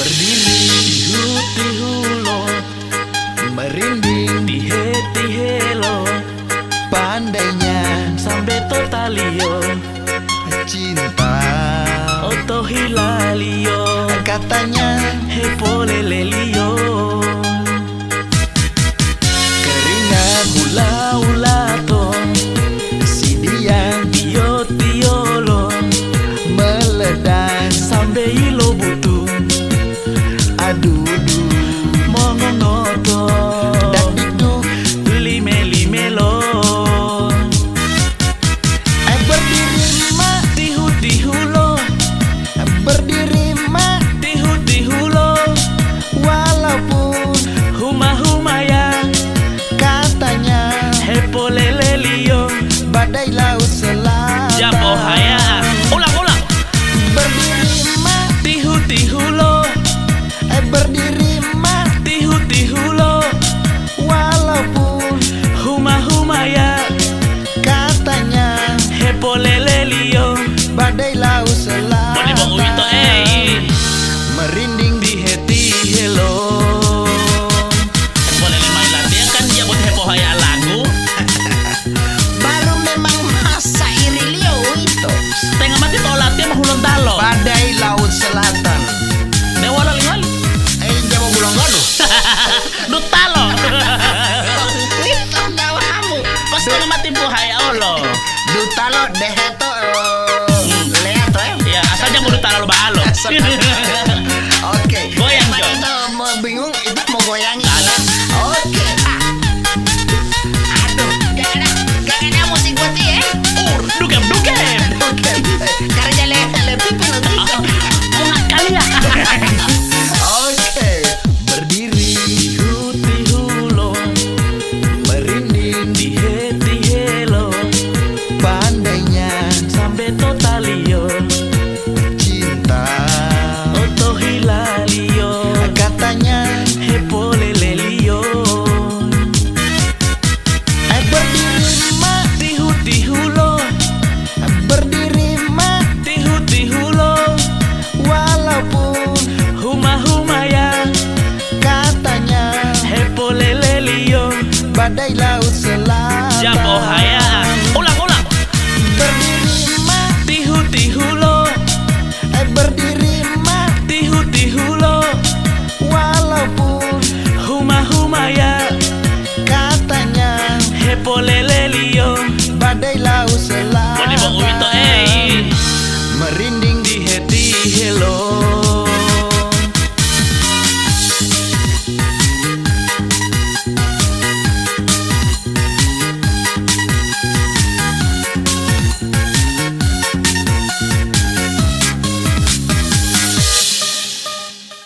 Berdiri tihu-tihulo, merinding di heti-helo, pandainya sampai totalio, cinta otohilalio, katanya hepolelelio. Keringat hula-hulato, sidian tio-tiolo, meledak sampai ilo butuh. Aduh, mongonoto, dakdikduk, lime-limelo. Berdiri mak tihu-tihulo, berdiri mak tihu-tihulo, walaupun huma-humaya, katanya hepolelelio, badai laut selatan. Japo haya. Ulang. Berdiri mak tihu-tihulo, berdiri mak tihu-tihulo, walaupun huma-humaya, katanya hepolelelio, badai laut selatan. Boleh bang Uwito merinding di heti-helo. Boleh lemah latihan kan dia buat hepo haya lagu. Baru memang masa irilio itu. Tengah mati tau latihan mahulon talo. Badai laut selatan. Newala lingal. Jawa bulang gaduh. Dut talo. Itu kamu. Pas tengah mati po haya olo. Dutalo deheto leato Ya asal jangan dut talo baalo. Oke. Goyang, Emang Jo. itu mau bingung itu mau goyangin. Salah. Oke. Aduh, gak ada musik buat ya. Dukem. Oke. Karena lebih penting. Munak kali ya. Oke. Berdiri tihu-tihulo, merinding di heti-helo, pandainya sampai totalio, cinta otohilalio, katanya hepolelelio. Berdiri mak tihu-tihulo, berdiri mak tihu-tihulo, walaupun huma-humaya, katanya hepolelelio, badai laut selatan. Japo haya. Ulang. Berdiri mak tihu-tihulo, berdiri mak tihu-tihulo, walaupun huma-humaya, katanya hepolelelio, badai laut selatan. Boleh bang Uwito merinding di heti-helo.